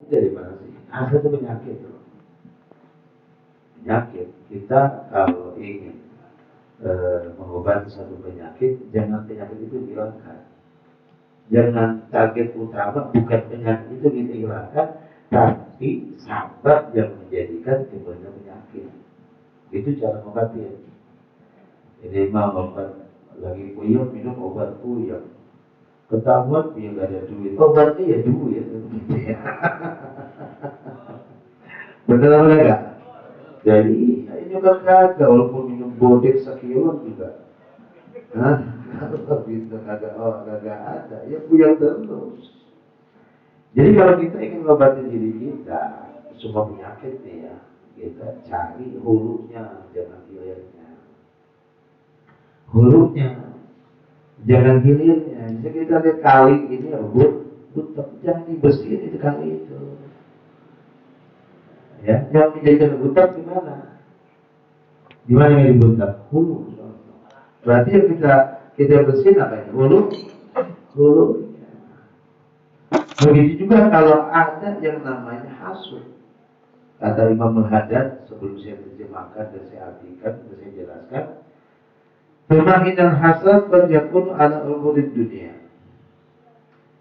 Dari mana sih? Hasad itu penyakit loh. Penyakit. Kita kalau ingin mengobati satu penyakit, jangan penyakit itu dihilangkan. Jangan target utama bukan penyakit itu dihilangkan, tapi sabab yang menjadikan timbulnya penyakit. Itu cara mengobati. Jadi mau obat lagi puyeng minum obat puyeng. Ketahuan dia nggak ada duit, obatnya ya duit. Benar apa enggak? Jadi ini kan kagak, walaupun minum bodek sekilo juga. Nah, kalau bisa kagak, kagak ada, ya puyeng terus. Jadi kalau kita ingin mengobati diri kita, semua penyakit nih ya, kita cari hulunya, jangan hilirnya. Hulunya, jangan hilirnya. Jadi kita lihat kali ini ya, jangan dibersihin itu kali itu. Ya, yang menjadikan butak gimana? Gimana yang dibutak? Hulu. Berarti yang kita bersihin apa ya? Hulu. Begitu juga kalau ada yang namanya hasud. Kata Imam Al-Haddad sebelum saya terjemahkan dan saya artikan dan saya jelaskan, pemahiman hasad berjakun ala umurid dunia.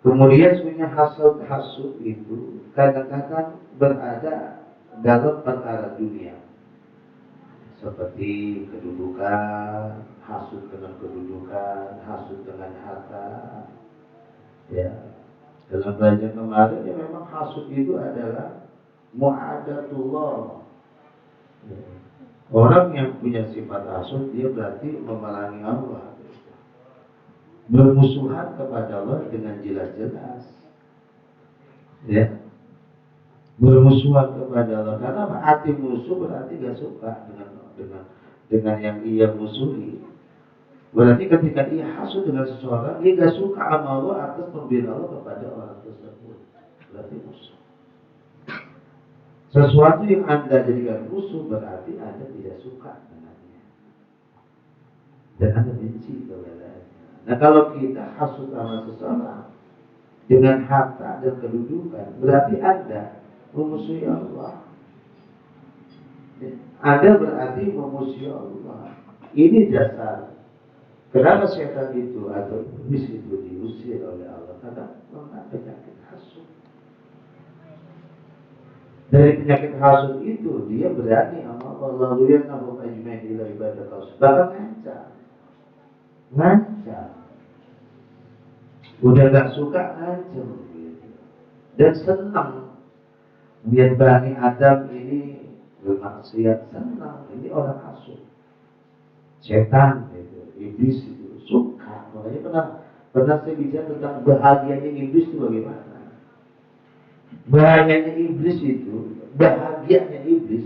Kemudian sebenarnya hasud itu kadang-kadang berada dalam perkara dunia, seperti kedudukan, hasud dengan kedudukan, hasud dengan harta. Ya, dalam pelajaran kemarin ya memang hasud itu adalah mu'adatullah. Ya. Orang yang punya sifat hasud dia berarti memerangi Allah, bermusuhan kepada Allah dengan jelas-jelas. Ya, bermusuhan kepada Allah karena hati musuh berarti gak suka dengan yang ia musuhi. Berarti ketika ia hasud dengan seseorang, dia gak suka sama Allah atas pemberian Allah kepada orang tersebut. Berarti musuh. Sesuatu yang Anda jadikan musuh berarti Anda tidak suka dengannya dan Anda benci kepadanya. Nah, kalau kita hasud sama seseorang dengan harta dan kedudukan, berarti Anda memusuhi Allah. Anda berarti memusuhi Allah. Ini dasar. Kenapa setan itu atau iblis itu diusir oleh Allah? Karena penyakit hasud. Dari penyakit hasud itu dia berani sama Allah, lalu yang nabung ajmain ila ibadah kau. Bahkan ngancam. Udah gak suka ngancam gitu. Dan senang lihat Bani Adam ini bermaksiat, senang. Ini orang hasud. Setan itu, iblis itu suka. Makanya pernah saya bicara tentang bahagianya iblis itu bagaimana. Bahagianya iblis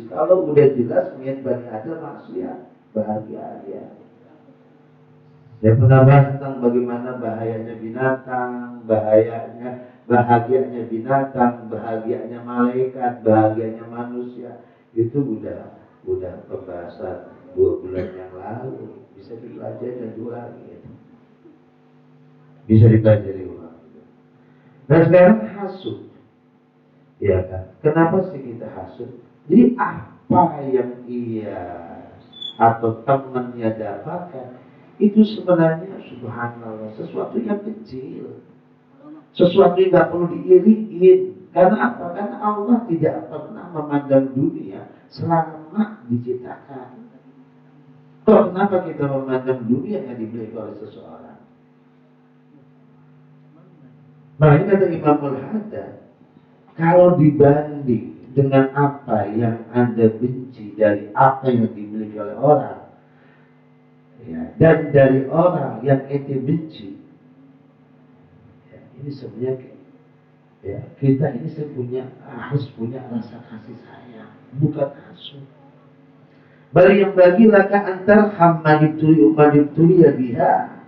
kalau udah jelas niat Bani Adam maksiat, bahagia dia. Saya pernah bahas tentang bagaimana bahayanya binatang, bahagianya binatang, bahagianya malaikat, bahagianya manusia. Itu udah pembahasan 2 bulan yang lalu. Bisa dipelajari dan diulangi. Bisa dipelajari ulang. Nah sekarang hasud. Ya kan? Kenapa sih kita hasud? Jadi apa yang ia atau temannya dapatkan itu sebenarnya subhanallah sesuatu yang kecil, sesuatu yang tidak perlu diiriin. Karena apa? Karena Allah tidak pernah memandang dunia selama diciptakan. Kenapa kita memandang dunia yang dimiliki oleh seseorang? Makanya kata Imam Al-Haddad, kalau dibanding dengan apa yang Anda benci dari apa yang dimiliki oleh orang, ya, dan dari orang yang ente benci, ya, ini sebenarnya ya, kita ini harus punya rasa kasih sayang, bukan hasud. Bal yang bagilah antar hammadituli ya biha.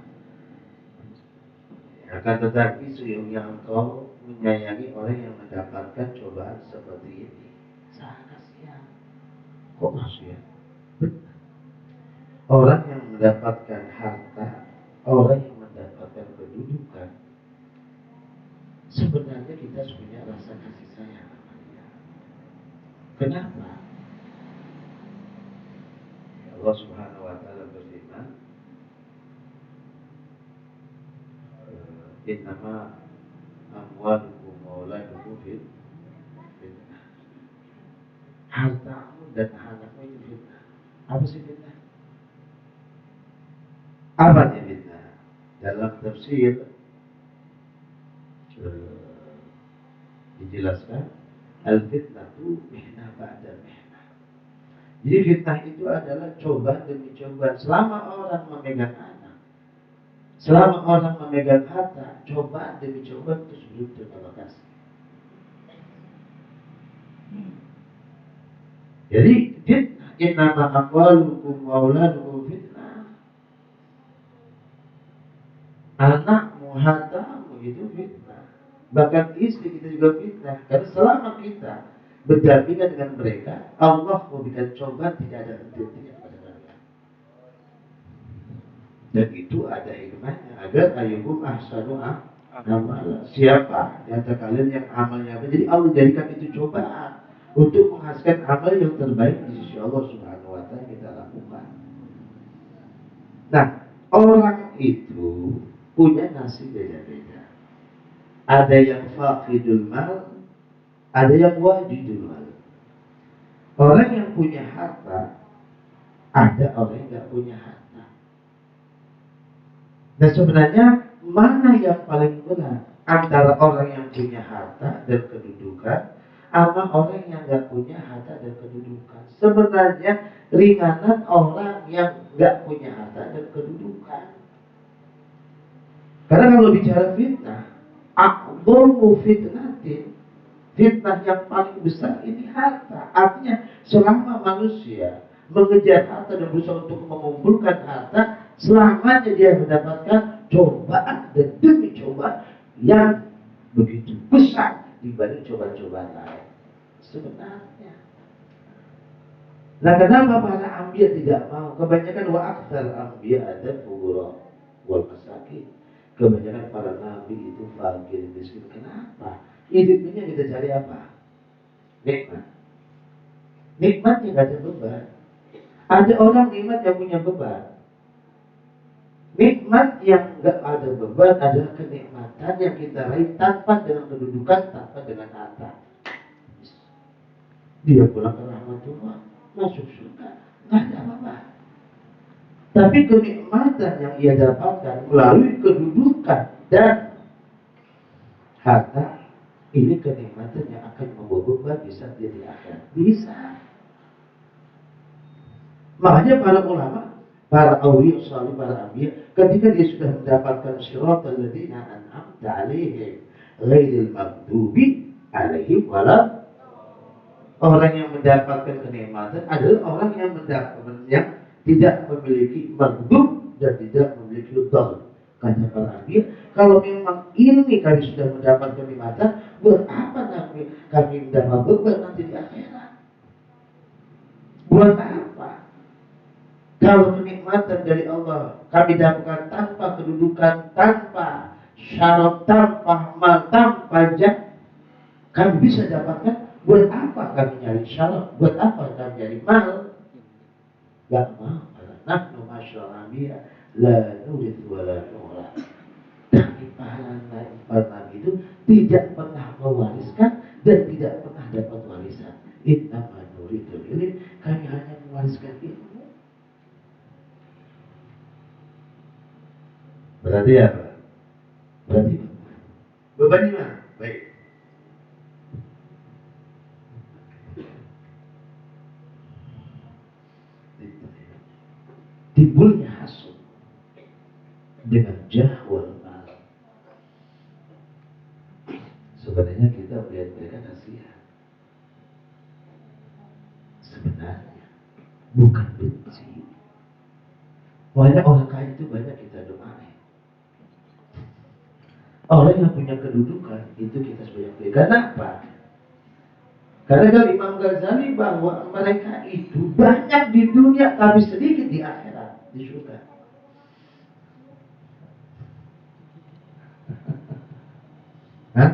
Akan tetapi sesungguhnya engkau menyayangi orang yang mendapatkan cobaan seperti ini. Sangat kasihan. Kok kasihan? Orang yang mendapatkan harta, orang yang mendapatkan kedudukan, sebenarnya kita punya rasa kasih sayang. Kenapa? Allah Subhanahu wa taala berfirman, "Innama amwalukum wa auladukum fitnah." Hartamu dan anakmu itu fitnah. Apa sih fitnah? Apa sih fitnah? Dalam tafsir dijelaskan, al-fitnatu mihnah ba'da mihnah. Jadi fitnah itu adalah cobaan demi cobaan. Selama orang memegang anak, selama orang memegang harta, cobaan demi cobaan terus terima kasih. Jadi fitnah, innama amwalukum wa auladukum fitnah. Anakmu, hartamu itu fitnah. Bahkan istri kita juga fitnah. Karena selama kita berdampingan dengan mereka, Allah memberikan cobaan tidak ada henti-hentinya pada mereka. Dan itu ada hikmahnya agar ayyukum ahsanu amala. Siapa di antara kalian yang amalnya apa? Jadi Allah jadikan itu cobaan untuk menghasilkan amal yang terbaik di sisi Allah Subhanahu wa taala kita lakukan. Nah, orang itu punya nasib beda-beda. Ada yang faqidul mal, ada yang wajidul mal. Orang yang punya harta, ada orang yang tidak punya harta. Dan sebenarnya mana yang paling benar antara orang yang punya harta dan kedudukan sama orang yang nggak punya harta dan kedudukan? Sebenarnya ringanan orang yang nggak punya harta dan kedudukan. Karena kalau bicara fitnah, akbaru fitnatin, fitnah yang paling besar ini harta. Artinya selama manusia mengejar harta dan berusaha untuk mengumpulkan harta, selamanya dia mendapatkan cobaan dan demi cobaan yang begitu besar dibanding cobaan-cobaan lain. Sebenarnya. Nah, kenapa para anbiya tidak mau? Kebanyakan wa aktsar anbiya ada fuqara wal masakin. Kebanyakan para nabi itu fakir miskin. Kenapa? Hidupnya kita cari apa? Nikmat. Nikmatnya nggak ada beban. Ada orang nikmat yang punya beban. Nikmat yang nggak ada beban adalah kenikmatan yang kita raih tanpa dengan kedudukan, tanpa dengan harta. Dia pulang ke rahmatullah, masuk surga, nggak ada apa-apa. Tapi kenikmatan yang ia dapatkan melalui kedudukan dan harta, ini kenikmatan yang akan membawa beban di saat dia di akhir. Bisa. Makanya para ulama, para awliya salih, para anbiya, ketika dia sudah mendapatkan syiratal ladzina an'amta 'alaihim ghairil maghdubi 'alaihim wala, orang yang mendapatkan kenikmatan adalah orang yang tidak memiliki maghdub dan tidak memiliki dhal. Kata para anbiya, kalau memang ini kami sudah mendapat kenikmatan, buat apa kami mendapat beban nanti di akhirat? Buat apa? Kalau kenikmatan dari Allah kami dapatkan tanpa kedudukan, tanpa syarat, tanpa mal, tanpa jah, kami bisa dapatkan. Buat apa kami nyari syarat? Buat apa kami nyari mal? Gak mau. Nahnu masyarakat anbiya la nurid wa la nurah. Kami para nabi itu tidak pernah mewariskan dan tidak pernah dapat warisan. Innama nuridul ilm, kami hanya mewariskan ilmu. Berarti apa? Berarti beban di mana? Baik. Timbulnya hasud dengan jahwal mal. Sebenarnya kita melihat mereka kasihan. Sebenarnya bukan benci. Banyak orang kaya itu banyak kita doain. Orang yang punya kedudukan itu kita sebanyak beli. Kenapa? Karena dari Imam Ghazali bahwa mereka itu banyak di dunia tapi sedikit di akhirat, di surga. Hah?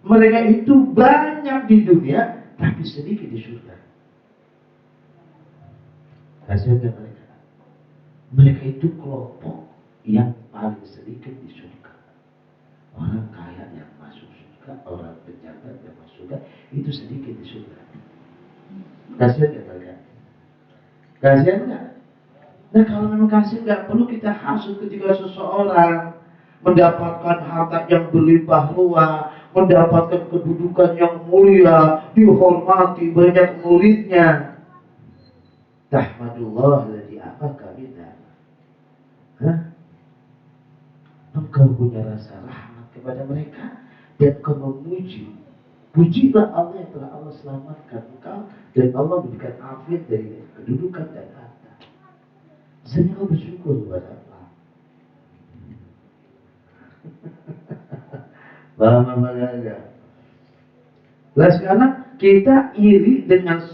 Mereka itu banyak di dunia tapi sedikit di surga. Hasilnya mereka itu kelompok yang paling sedikit di surga. Orang kaya yang masuk surga, orang pejabat yang masuk surga, itu sedikit di surga. Kasihan nggak mereka? Kasihan nggak? Nah kalau memang kasihan, nggak perlu kita hasut ketika seseorang mendapatkan harta yang berlimpah ruah, mendapatkan kedudukan yang mulia, dihormati, banyak muridnya. Tahmadullah alladzi afaka bina. Engkau punya rasa rahmat kepada mereka dan kau memuji. Pujilah Allah yang telah Allah selamatkan engkau dan Allah memberikan afiat dari kedudukan dan harta. Sebenarnya kau bersyukur kepada Allah. Paham apa enggak? Nah sekarang kita iri dengan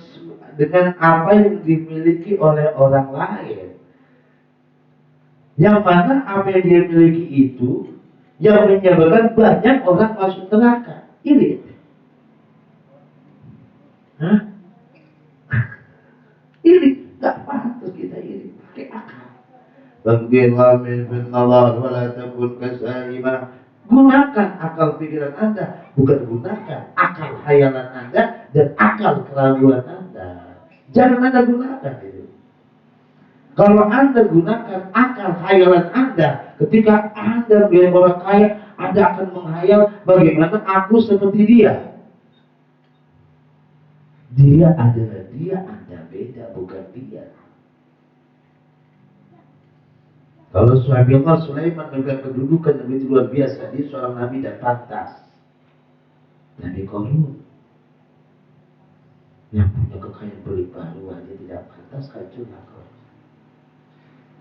apa yang dimiliki oleh orang lain. Yang mana apa yang dia miliki itu yang menyebabkan banyak orang masuk neraka. Iri. Hah? Iri. Gak pantas kita iri. Pakai akal. Bagirlah min finnalar wa la takun kasaimah. Gunakan akal pikiran Anda, bukan gunakan akal khayalan Anda dan akal keraguan Anda. Jangan Anda gunakan itu. Kalau Anda gunakan akal khayalan Anda, ketika Anda menjadi orang kaya, Anda akan menghayal bagaimana aku seperti dia. Dia adalah dia, Anda beda, bukan dia. Kalau suami Allah Sulaiman dengan kedudukan yang begitu luar biasa, dia seorang nabi dan pantas. Nabi Korun yang punya kekayaan berlimpah ruah, dia tidak pantas hancurlah Korun.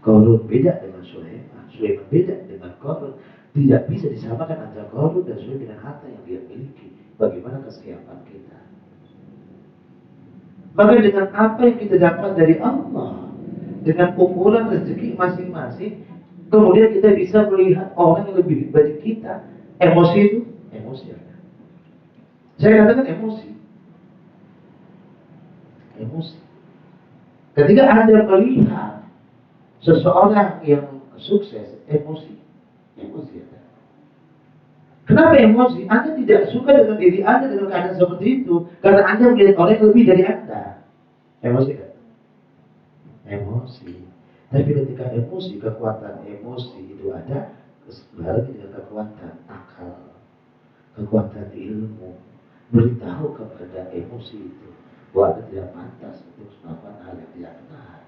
Korun beda dengan Sulaiman, Sulaiman beda dengan Korun. Tidak bisa disamakan antara Korun dan Sulaiman dengan harta yang dia miliki. Bagaimana kesiapan kita? Maka dengan apa yang kita dapat dari Allah, dengan ukuran rezeki masing-masing, kemudian kita bisa melihat orang yang lebih baik kita. Emosi itu, emosi. Saya katakan emosi. Emosi. Ketika Anda melihat seseorang yang sukses, emosi. Emosi ada. Kenapa emosi? Anda tidak suka dengan diri Anda dengan keadaan seperti itu karena Anda melihat orang yang lebih dari Anda. Emosi kan? Emosi. Tapi ketika emosi, kekuatan emosi itu ada bareng dengan kekuatan akal, kekuatan ilmu. Beritahu kepada emosi itu bahwa Anda tidak pantas untuk melakukan hal yang tidak benar.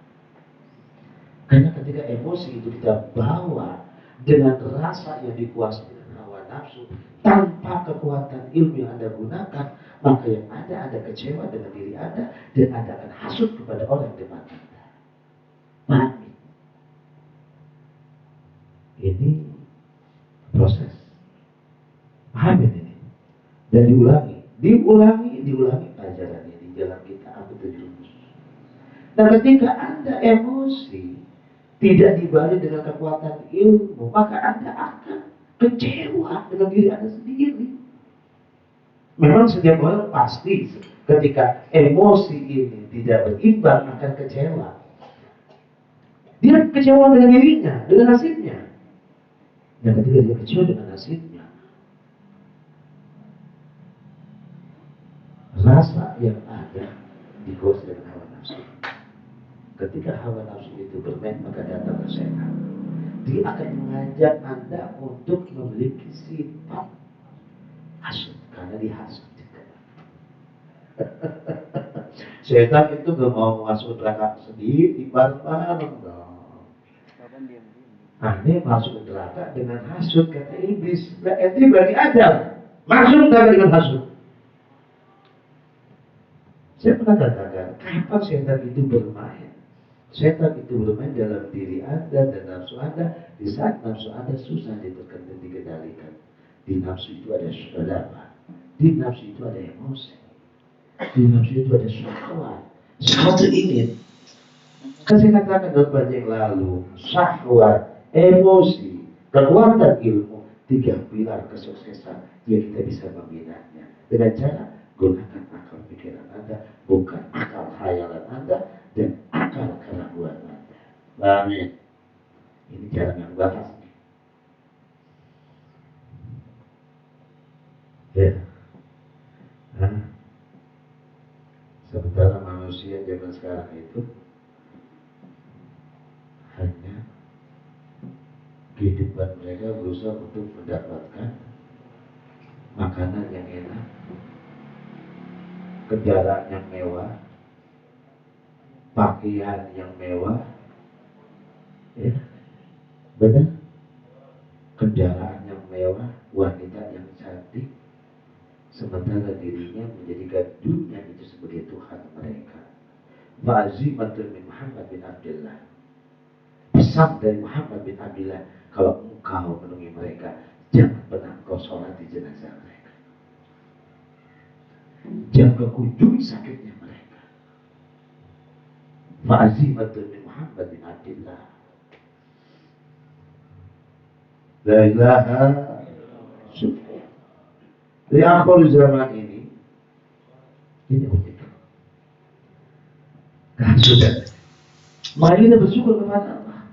Karena ketika emosi itu kita bawa dengan rasa yang dikuasai dengan hawa nafsu, tanpa kekuatan ilmu yang Anda gunakan, maka yang Anda kecewa dengan diri Anda dan Anda akan hasut kepada orang di depan Anda. Pahami. Ini proses. Pahami ini. Dan diulangi pelajarannya di jalan kita apa terjerumus. Nah ketika Anda emosi tidak dibarengi dengan kekuatan ilmu, maka Anda akan kecewa dengan diri Anda sendiri. Memang setiap orang pasti ketika emosi ini tidak berimbang akan kecewa. Dia kecewa dengan dirinya, dengan nasibnya. Dan ketika dia kecewa dengan nasibnya, rasa yang ada dikuasai dengan hawa nafsu. Ketika hawa nafsu itu bermain, maka datang setan. Dia akan mengajak Anda untuk memiliki sifat hasut, karena dihasut. Setan itu gak mau masuk neraka sendiri, bareng-bareng dong. Aneh masuk neraka dengan hasut, kata iblis. Nah, itu berarti ajar. Masuk neraka dengan hasut. Saya pernah katakan, kapan setan itu bermain? Setan itu bermain dalam diri Anda dan nafsu Anda di saat nafsu Anda susah dikendalikan. Di nafsu itu ada apa? Di nafsu itu ada emosi. Di nafsu itu ada syahwat. Sesuatu ingin. Kan saya katakan dalam baca yang lalu, syahwat, emosi, kekuatan ilmu, 3 pilar kesuksesan yang kita bisa membinanya. Dengan cara gunakan akal pikiran Anda, bukan akal khayalan Anda dan akal keraguan Amin. Ini jarang yang bahas. Ya. Nah, sementara manusia zaman sekarang itu hanya kehidupan mereka berusaha untuk mendapatkan makanan yang enak, kendaraan yang mewah, pakaian yang mewah, ya, benar, kendaraan yang mewah, wanita yang cantik, sementara dirinya menjadikan dunia itu sebagai Tuhan mereka. Fa'azimatul min Muhammad bin Abdullah, pesan dari Muhammad bin Abdullah, kalau engkau menemui mereka, jangan pernah engkau sholat di jenazah mereka, jangan kau kunjungi sakitnya mereka. Fa'azimatul min Muhammad bin Abdullah, la ilaha illallah. Di akhir zaman ini unik. Sudah. Mari kita bersyukur kepada Allah.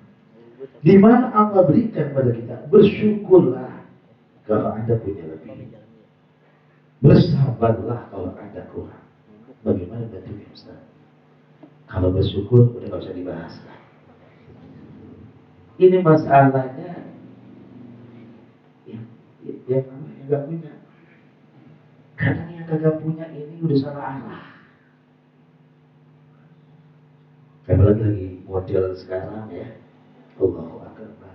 Di mana Allah berikan kepada kita, bersyukurlah kalau Anda punya lebih. Bersabarlah kalau Anda kurang. Bagaimana bentuknya Ustaz? Kalau bersyukur udah gak usah dibahas lah. Ini masalahnya yang namanya gak punya. Kadang yang kagak punya ini udah salah arah. Apalagi lagi model sekarang ya, Allahu Akbar.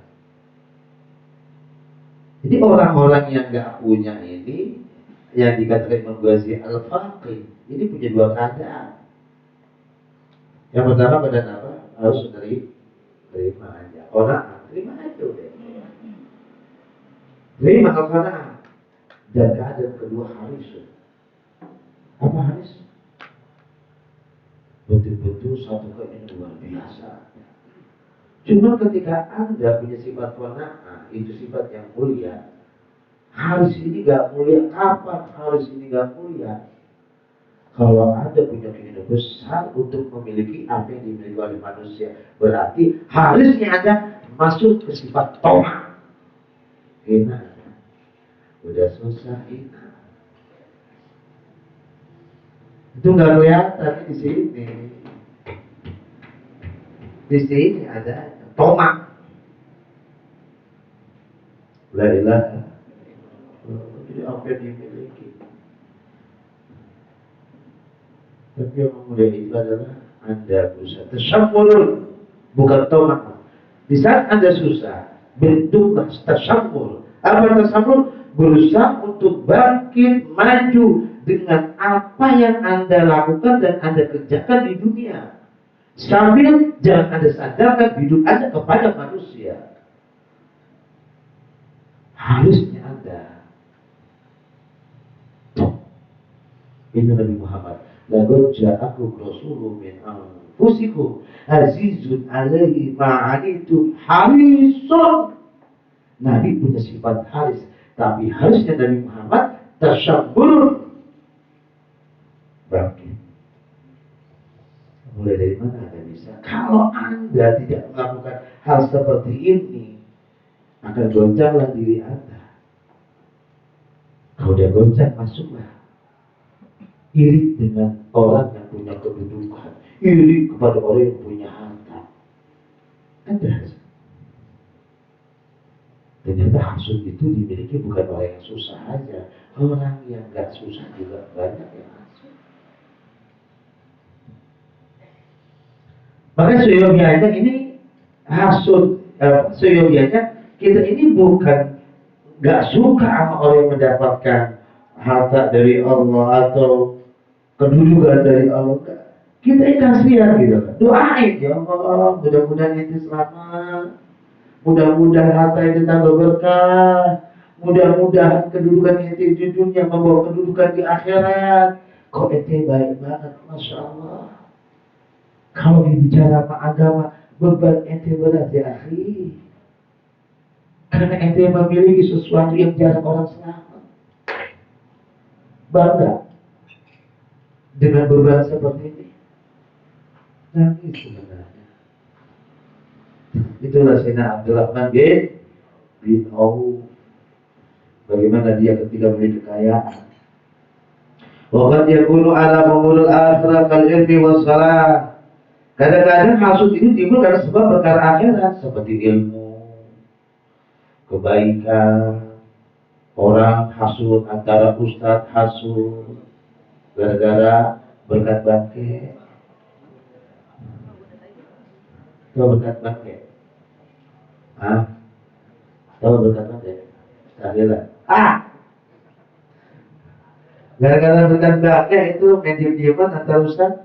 Jadi orang-orang yang nggak punya ini, yang dikatakan Imam Ghazali al-faqih, ini punya dua keadaan. Yang pertama keadaan apa? Harus terima aja. Orang terima aja udah. Terima al-qanaah. Dan keadaan kedua harus. Apa harus? Betul-betul satu keinginan luar biasa. Cuma ketika Anda punya sifat qanaah, itu sifat yang mulia. Harus ini gak mulia. Kapan harus ini gak mulia? Kalau Anda punya keinginan besar untuk memiliki apa yang dimiliki oleh manusia, berarti harusnya Anda masuk ke sifat toma. Enak. Udah susah enak. Itu nggak kelihatan di sini. Di sini ada tomak. La ilaha. Jadi apa yang dimiliki. Tapi yang kemudian itu adalah Anda berusaha tersyamur, bukan tomak. Di saat Anda susah, bentuklah tersyamur. Apa tersyamur? Berusaha untuk bangkit, maju dengan apa yang Anda lakukan dan Anda kerjakan di dunia. Sambil jangan Anda sadarkan hidup Anda kepada manusia. Harusnya Anda ini Nabi Muhammad, laqad ja'akum rasulun min anfusikum azizun 'alaihi ma 'anittum harisun. Nabi punya sifat haris, tapi harusnya Nabi Muhammad tasyabbur. Bangkit. Mulai dari mana Anda bisa? Kalau Anda tidak melakukan hal seperti ini, akan goncanglah diri Anda. Kalau dia goncang, masuklah. Iri dengan orang yang punya kedudukan, iri kepada orang yang punya harta. Anda ternyata hasud itu dimiliki bukan orang yang susah aja, orang yang gak susah juga banyak yang hasud. Maka seyogianya ini hasud, seyogianya kita ini bukan gak suka sama orang yang mendapatkan harta dari Allah atau kedudukan dari Allah. Kita ini kasihan gitu. Doain ya Allah, mudah-mudahan itu selamat. Mudah-mudahan harta itu tambah berkah. Mudah-mudahan kedudukan itu di dunia membawa kedudukan di akhirat. Kok ente baik banget, Masya Allah. Kalau bicara sama agama, beban ente berat ya akhi. Karena ente memiliki sesuatu yang jarang orang selamat. Bangga dengan beban seperti ini. Nangis sebenarnya. Itulah Sayyidina Abdurrahman bin Auf. Bagaimana dia ketika memiliki kekayaan. Waqad yakunu ala umuril akhirah kal ilmi was salah. Kadang-kadang hasud itu timbul karena sebab perkara akhirat seperti ilmu, kebaikan. Orang hasud, antara ustadz hasud gara-gara berkat bangke. Tahu berkat bangke? Tahu berkat bangke? Tahlilan. Gara-gara berkat bangke itu medium-dieman antara ustadz.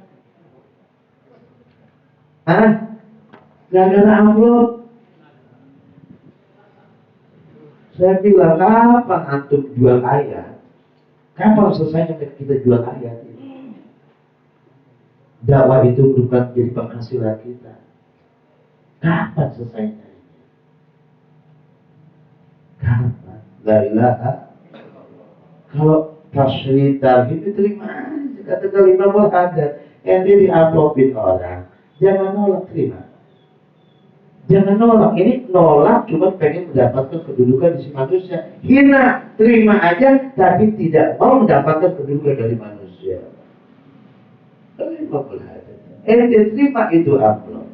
Gara-gara amplop. Saya bilang, kapan antum jual ayat? Kapan selesainya kita jual ayat ini? Dakwah itu bukan jadi penghasilan kita. Kapan selesainya? Kapan? La ilaha. Kalau tasyrih tarhib itu terima aja. Kata kalimah muhadat. Ente diamplopin orang. Jangan nolak, terima. Jangan nolak, ini nolak cuma pengen mendapatkan kedudukan di si manusia. Hina, terima aja, tapi tidak mau mendapatkan kedudukan dari manusia. Ente terima itu amplop.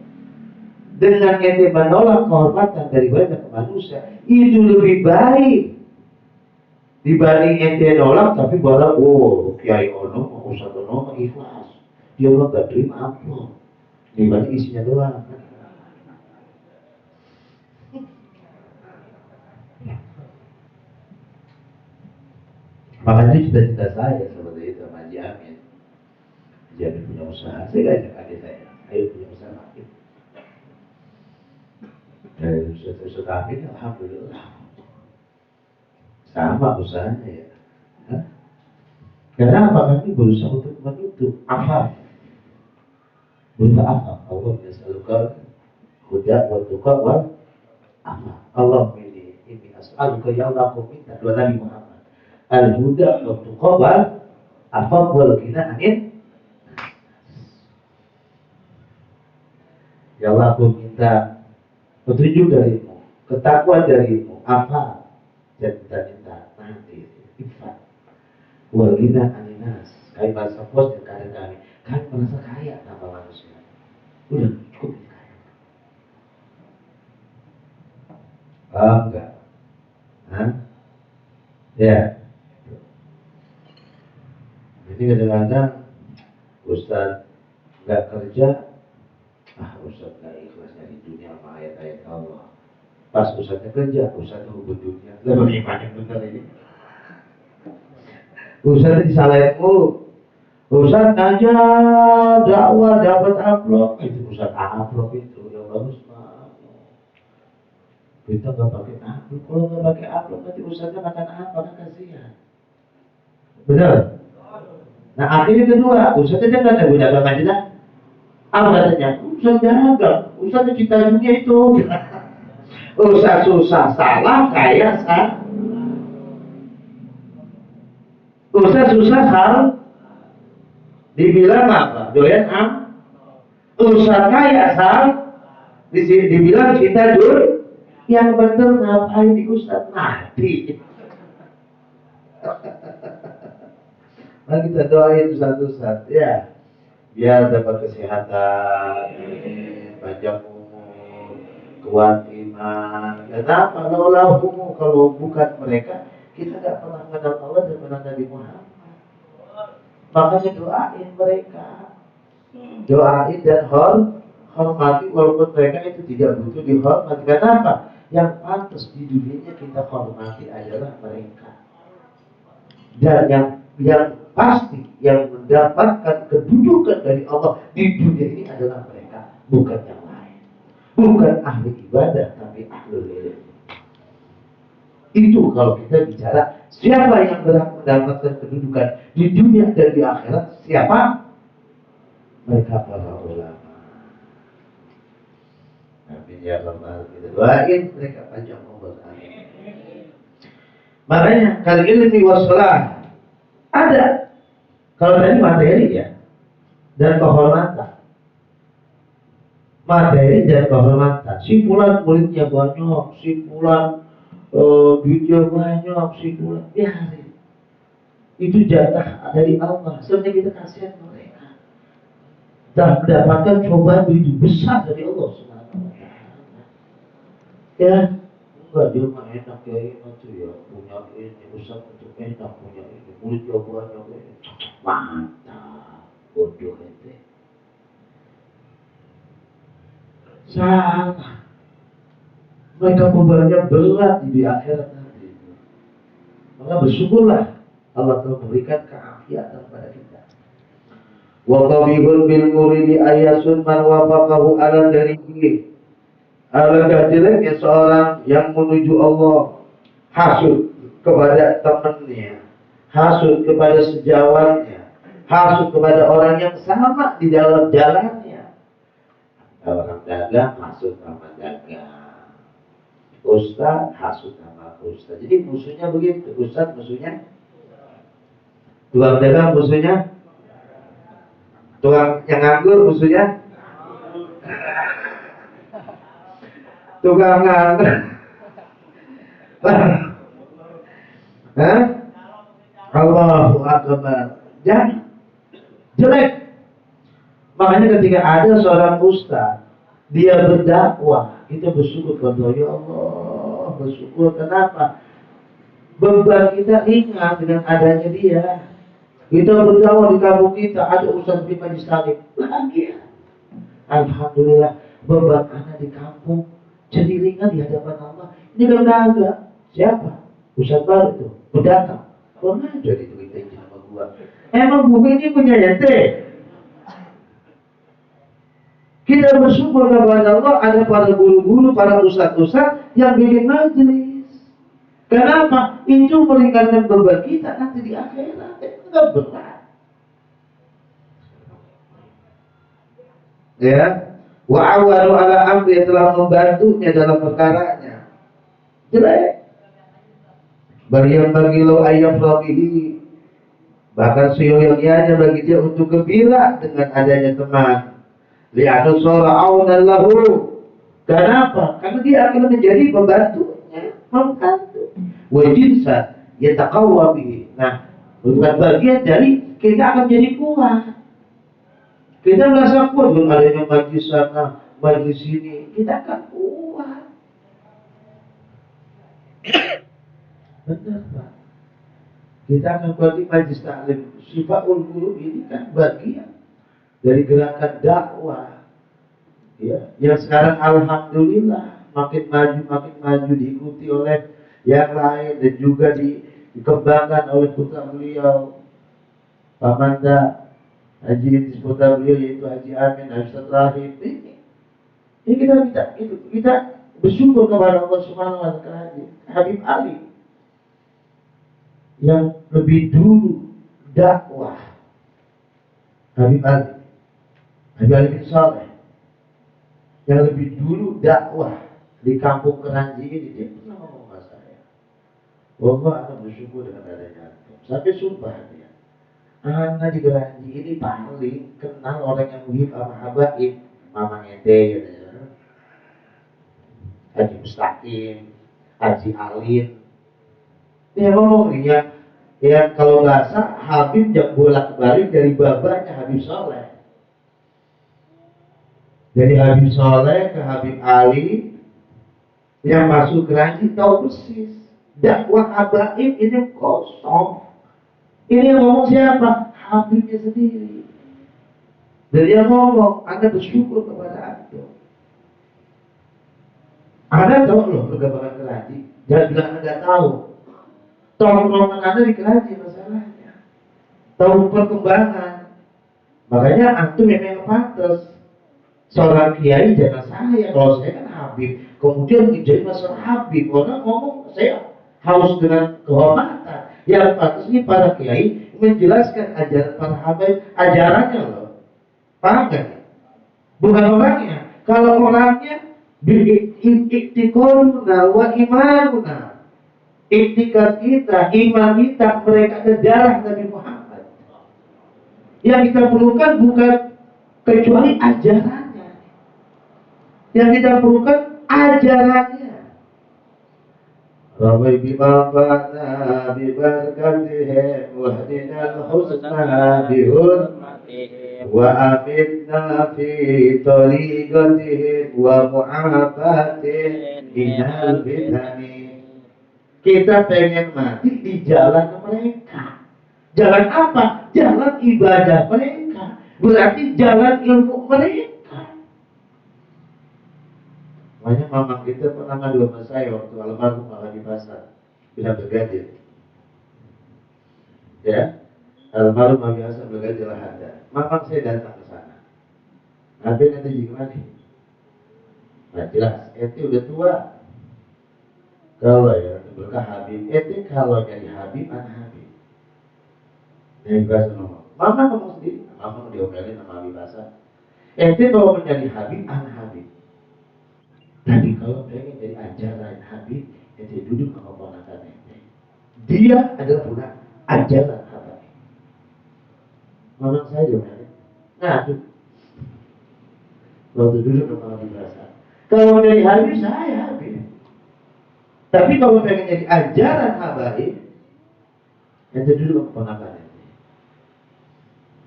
Dengan ente menolak kehormatan dari banyak manusia, itu lebih baik dibanding ente nolak tapi malah Kiai Ono, Ustaz Ono ikhlas. Dia bilang gak terima amplop. Dibanding isinya doang. Makanya cita-cita saya seperti itu sama Haji Amin. Haji Amin punya usaha, saya ngajak adik saya, ayo punya usaha makin. Dari usaha Amin, alhamdulillah sama usahanya ya. Karena apa, kami berusaha untuk menutup afaf, berusaha afaf. Allah yas'aluka huda wa tuqa wal afaf. Allah ini as'aluka ya Allah, aku minta doa Nabi Muhammad al-huda wa tuqa wal afaf wal ghina anin. Ya Allah, aku minta petunjuk darimu, ketakwaan darimu, apa dan minta nanti ifat wal ghina anin nas. Kami merasa puas dengan keadaan kami merasa kaya tanpa manusia. Udah cukup kaya. Enggak. Ya. Jadi kadang-kadang Ustaz nggak kerja, Ustaz nggak ikhlas dari dunia sama ayat-ayat Allah. Pas Ustaznya kerja, Ustaznya hubung dunia. Lebih banyak benar ini. Ustaznya disalahin mulu. Ustaz ngajar dakwah dapat amplop, itu Ustaz amplop itu yang bagus mah. Kita nggak pakai amplop, kalau nggak pakai amplop nanti Ustaznya makan apa, kan kasihan. Benar? Nah akhirnya kedua, Ustaznya jangan ada dagang aja dah. Apa katanya? Ustaz dagang, Ustaznya cita dunia itu. Ustaz susah salah, kaya salah. Ustaz susah salah. Dibilang apa? Doyan Ustaz kaya salah. Dibilang cinta dulu. Yang bener ngapain di Ustaz mati. Nah kita doain Ustaz ya, biar dapat kesehatan, panjang umur, kuat iman. Kenapa? Kalau bukan mereka, kita tidak pernah mengenal Allah dan mengenal Nabi Muhammad. Makanya doain mereka, doain dan hormati, walaupun mereka itu tidak butuh dihormati. Kenapa? Yang pantas di dunianya kita hormati adalah mereka. Dan yang pasti yang mendapatkan kedudukan dari Allah di dunia ini adalah mereka, bukan yang lain. Bukan ahli ibadah, tapi ahli ilmu. Itu kalau kita bicara siapa yang berhak mendapatkan kedudukan di dunia dan di akhirat, siapa? Mereka para ulama. Amin ya rabbal alamin. Doain mereka panjang umur. Amin. Makanya kal ilmi wassalah ada. Kalau tadi materi ya dan kehormatan. materi dan kehormatan. Simpulan muridnya banyak, simpulan duitnya banyak, simpulan biarin. Itu jatah dari Allah. Sebenarnya kita kasihan mereka. Dan mendapatkan cobaan begitu besar dari Allah Subhanahu wa Ta'ala. Ya, enggak dia mah enak ya ini tuh ya punya ini Ustaz untuk enak punya ini muridnya banyak ini. Mantap, bodoh itu. Salah. Mereka bebannya berat di akhirat nanti. Maka bersyukurlah Allah telah memberikan keafiatan kepada kita. Wa qabihun bil muridi ayasun man wafaqahu ala darihi. Alangkah jeleknya seorang yang menuju Allah hasud kepada temannya, hasud kepada sejawatnya, hasud kepada orang yang sama di dalam jalannya. Orang dagang hasud sama dagang. Ustaz hasud sama ustaz. Jadi musuhnya begitu. Ustaz musuhnya, tukang dagang musuhnya, tukang yang nganggur musuhnya, tukang nganggur. Hah? Allahu Akbar. Jangan jelek. Makanya ketika ada seorang ustaz dia berdakwah, kita bersyukur kepada ya Allah, bersyukur. Kenapa? Beban kita ringan dengan adanya dia. Kita berdakwah di kampung kita, ada ustaz di Majlis Taklim, bahagia. Alhamdulillah, beban anak di kampung jadi ringan di hadapan Allah. Ini kan dagang. Siapa? Ustaz baru itu, berdatang. Pernah jadi cerita sama gua. Emang bumi ini punya ente? Kita bersyukur kepada Allah ada para guru-guru, para ustaz-ustaz yang bikin majelis. Kenapa? Itu meringankan beban kita nanti di akhirat. Itu enggak berat. Ya, wa awanu ala amri telah membantunya dalam perkaranya. Jelek. Bariam bagi lo ayam rabihi. Bahkan seyogyanya bagi dia untuk gembira dengan adanya teman. Li'anu sora'aunan lahu. Kenapa? Karena dia akan menjadi pembantunya, membantu. Wajinsa yataqawwa bihi. Nah, bukan bagian dari kita akan jadi kuat. Kita merasa kuat dengan adanya majlis sana, majlis sini, kita akan kuat. Benar, Pak. Kita akan kuat di majlis taklim. Syifaul Qulub ini kan bagian dari gerakan dakwah, ya, yang sekarang alhamdulillah makin maju diikuti oleh yang lain dan juga dikembangkan oleh putra beliau Pak Manda, Haji Intis putra beliau yaitu Haji Amin, Ustaz Rahim. Ini kita bersyukur kepada Allah Subhanahu wa Ta'ala. Habib Ali yang lebih dulu dakwah, Habib Ali bin Saleh yang lebih dulu dakwah di kampung Keranji ini, dia pernah ngomong sama saya, Allah akan bersyukur dengan adanya antum. Sampai sumpah dia, anak di Keranji ini paling kenal orang yang muhib sama habaib, Mama Ede, Haji Mustaqim, Haji Alim. Dia ngomong nih ya kalau nggak sah Habib yang bolak-balik dari babanya Habib Saleh. Dari Habib Saleh ke Habib Ali yang masuk Keranji tahu persis dakwah habaib ini kosong. Ini yang ngomong siapa? Habibnya sendiri. Dan dia ngomong, Anda bersyukur kepada Anda. Anda tahu loh perkembangan Keranji. Jangan bilang Anda nggak tahu. Tongkrongan Anda di Keranji masalahnya. Tahu perkembangan. Makanya antum yang pantas. Seorang kiai jangan saya, kalau saya kan Habib, kemudian menjadi masalah Habib, orang ngomong saya haus dengan kehormatan. Yang pantas ini para kiai menjelaskan ajaran para Habib, ajarannya loh, paham gak? Bukan orangnya. Kalau orangnya iktiqaduna wa imanuna, iktikad kita, iman kita, mereka ke darah Nabi Muhammad. Yang kita perlukan bukan kecuali ajaran. Yang kita perlukan ajarannya. Rabbi bimanfa'na bibarakatihim wahdinal husna bihurmatihim wa amitna fi tariqatihim wa mu'afatin minal fitani. Kita pengen mati di jalan mereka. Jalan apa? Jalan ibadah mereka. Berarti jalan ilmu mereka. Makanya mama kita pernah ngadu sama saya waktu almarhum malah di pasar. Bilang bergadir. Ya, almarhum Abi Hasan bergadir lah ada. Mama saya datang ke sana. Tapi nanti gimana? Nah jelas, itu udah tua. Kalau ya, berkah Habib, itu kalau jadi Habib, anak Habib. Nah, Ibrahim ngomong, mama ngomong sendiri, mama diomelin sama Habib Hasan. Itu kalau menjadi Habib, anak Habib. Tapi kalau pengen jadi ajaran Habib, itu duduk sama ponakan ente. Dia adalah punya ajaran Habib. Mama saya diomelin, ngadu. Waktu duduk sama Habib Hasan. Kalau menjadi Habib, saya Habib. Tapi kalau pengen jadi ajaran habaib, ente dulu keponakan ente.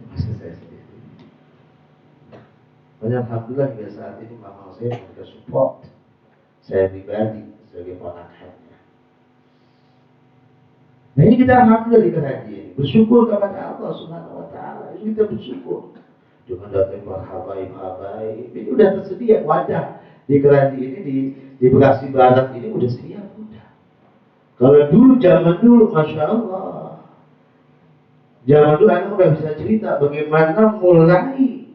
Masa saya sendiri. Banyak alhamdulillah hingga saat ini mama saya mereka support saya pribadi sebagai ponakannya. Nah ini kita alhamdulillah di Keraji ini bersyukur kepada Allah Subhanahu Wa Taala. Itu kita bersyukur. Dengan datang para habaib, ini udah tersedia wadah di Keraji ini di Bekasi Barat ini udah siap. Kalau dulu, zaman dulu, Masya Allah. Zaman dulu anak nggak bisa cerita bagaimana mulai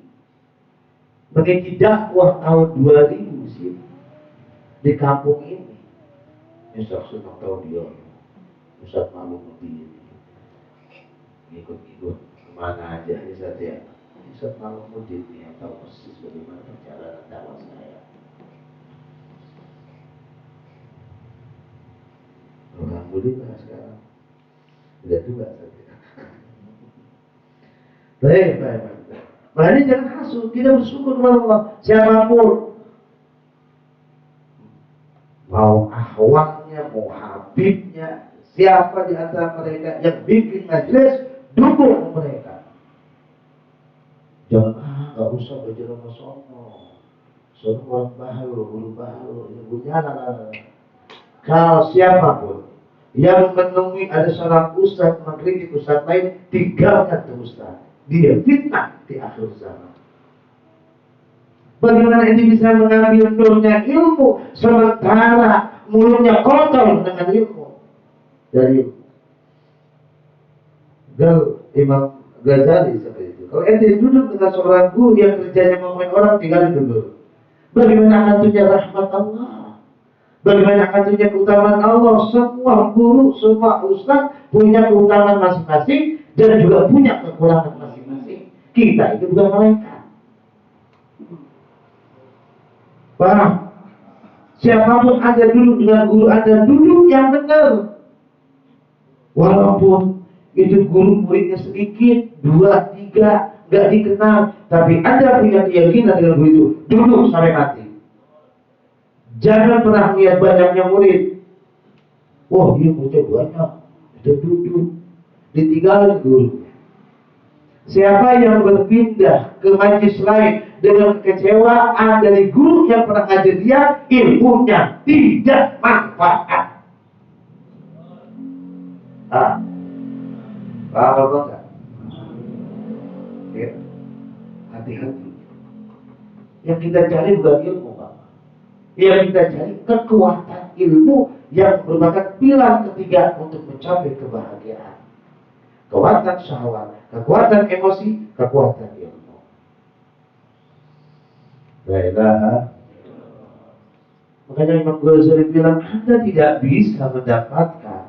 meniti dakwah tahun 2000 sih di kampung ini. Ustaz Sunang tahu dia, Ustaz Malukuddin, ikut-ikut kemana aja Ustaz ya. Ustaz Malukuddin yang tahu persis bagaimana perjalanan dakwah saya. Alhamdulillah sekarang udah tua saja. Baik. Makanya jangan hasut, kita bersyukur kepada Allah. Siapapun mau ahwatnya, mau habibnya, siapa di antara mereka yang bikin majelis, dukung mereka. Jangan nggak usah belajar sama sono. Sono orang bahalu, guru bahalu, yang punya anak-anak. Kalau siapapun yang menemui ada seorang ustaz mengkritik ustaz lain, tinggalkan tuh ustaz. Dia fitnah di akhir zaman. Bagaimana ini bisa mengambil nurnya ilmu sementara mulutnya kotor dengan ilmu dari Imam Ghazali seperti itu. Kalau ente duduk dengan seorang guru yang kerjanya ngomongin orang, tinggalin dulu. Bagaimana akan punya rahmat Allah? Bagaimana katanya keutamaan Allah? Semua guru, semua ustaz punya keutamaan masing-masing dan juga punya kekurangan masing-masing. Kita itu bukan malaikat. Paham? Siapapun Anda duduk dengan guru Anda, duduk yang benar. Walaupun itu guru muridnya sedikit, 2, 3, nggak dikenal, tapi Anda punya keyakinan dengan guru itu, duduk sampai mati. Jangan pernah lihat banyaknya murid. Wah, dia muridnya banyak. Itu duduk. Ditinggalin gurunya. Siapa yang berpindah ke majlis lain dengan kekecewaan dari guru yang pernah ngajar dia, ilmunya tidak manfaat. Paham apa enggak? Ya. Hati-hati. Yang kita cari bukan ilmu, Pak. Yang kita cari kekuatan ilmu yang merupakan pilar ketiga untuk mencapai kebahagiaan. Kekuatan syahwat, kekuatan emosi, kekuatan ilmu. La ilaha. Makanya Imam Ghazali bilang, Anda tidak bisa mendapatkan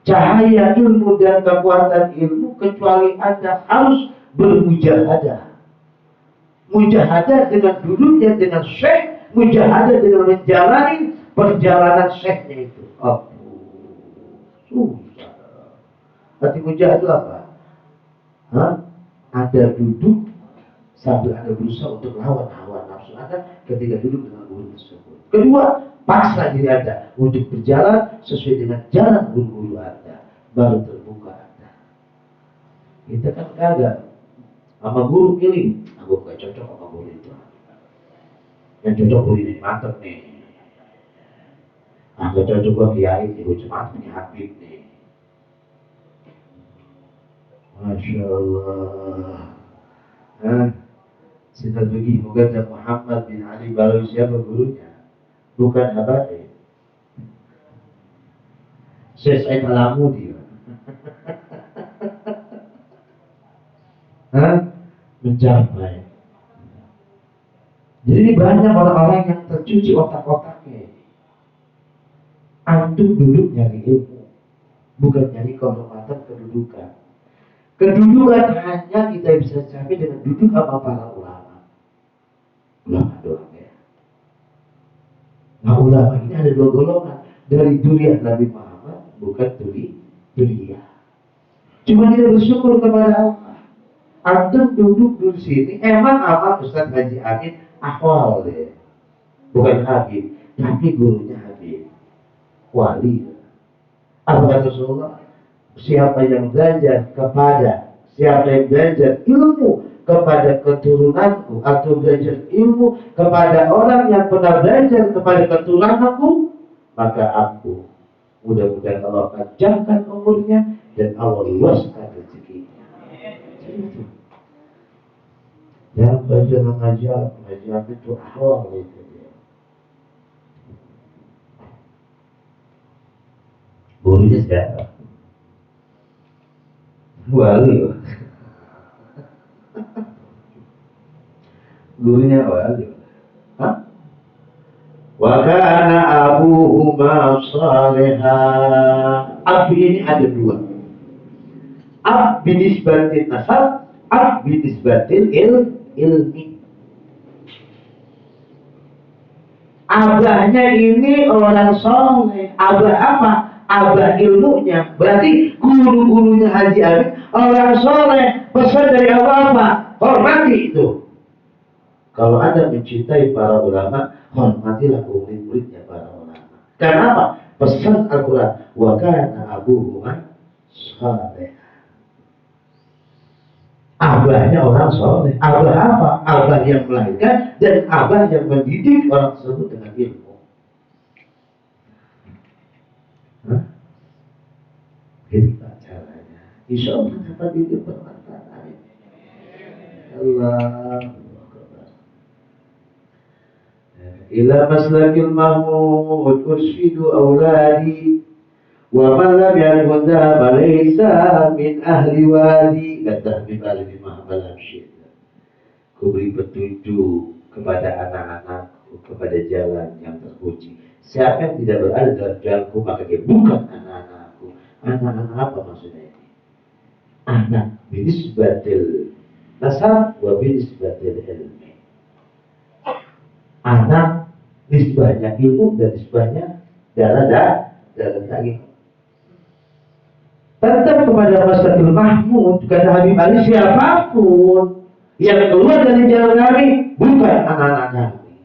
cahaya ilmu dan kekuatan ilmu kecuali Anda harus bermujahadah. Mujahadah dengan duduknya dengan syekh, mujahadah dengan menjalani perjalanan syekhnya itu. Susah. Arti mujahadah itu apa? Anda duduk sambil Anda berusaha untuk lawan hawa nafsu Anda ketika duduk dengan guru tersebut. Kedua, paksa diri Anda untuk berjalan sesuai dengan jalan guru Anda, baru terbuka Anda. Kita kan kagak sama guru pilih, aku gak cocok sama guru itu. Yang cocok guru ini mantep nih. Aku cocok gua kiai, gue cuma punya Habib nih. Masya Allah. Sinar begini, Mughadam Muhammad bin Ali Balawi siapa gurunya? Bukan Habaib. Syekh Said Al-Amudi. Mencapai. Jadi banyak orang-orang yang tercuci otak-otaknya. Antum duduk nyari ilmu, bukan nyari kehormatan kedudukan. Kedudukan hanya kita bisa capai dengan duduk sama para ulama. Ulama doang ya. Nah ulama ini ada dua golongan. Dari durian Nabi Muhammad, bukan duria. Cuma kita bersyukur kepada Allah. Antum duduk di sini, emang apa Ustaz Haji Amin ahwal deh. Bukan Habib, tapi gurunya Habib. Wali. Apa kata Rasulullah? Siapa yang belajar ilmu kepada keturunanku atau belajar ilmu kepada orang yang pernah belajar kepada keturunanku, maka aku mudah-mudahan Allah panjangkan umurnya dan Allah luaskan rezekinya. Yang belajar mengajar itu ahwal itu dia. Gurunya siapa? Wali. Gurunya wali. Hah? Wa kana abuhuma shaliha. Abi ini ada dua. Ab binisbatin nasab, ab binisbatin ilmi. Abahnya ini orang soleh. Abah apa? Abah ilmunya. Berarti guru-gurunya Haji Amin orang soleh. Pesan dari Allah apa? Hormati itu. Kalau Anda mencintai para ulama, hormatilah murid-muridnya para ulama. Kenapa? Pesan Al-Quran, wa kana abuhuma saleh. Abahnya orang soleh. Abah apa? Abah yang melahirkan dan abah yang mendidik orang tersebut dengan ilmu. Ini caranya. Insya Allah dapat itu bermanfaat. Allah. Ila maslakil mahmud urshidu awladi wa man lam yakun dhaba laysa min ahli wadi. Kata Habib Ali bin Muhammad Al-Syed, ku beri petunjuk kepada anak-anakku kepada jalan yang terpuji. Siapa yang tidak berada dalam jalanku maka dia bukan anak-anakku. Anak-anak apa maksudnya ini? Anak binisbatil nasab wa binisbatil ilmi. Anak nisbahnya ilmu dan nisbahnya darah daging. Tetap kepada Masyarakat Mahmud, kata Habib Ali, siapapun yang keluar dari jalan kami bukan anak-anak kami.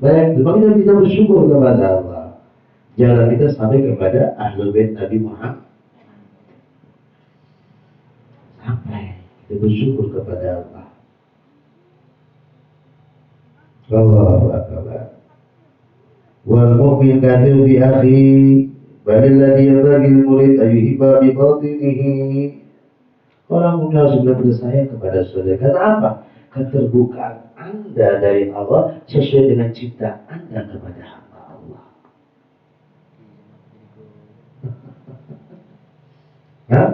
Baik, makanya kita bersyukur kepada Allah. Jalan kita sampai kepada Ahlul Bait Nabi Muhammad. Sampai kita bersyukur kepada Allah. Allahu Akbar. Wal mu'min kathir bi akhi balil ladhi yabaghi al-murid ayyuhibba bi batinihi. Orang mukmin harus benar-benar sayang kepada saudara. Karena apa? Keterbukaan Anda dari Allah sesuai dengan cinta Anda kepada hamba Allah. Hah?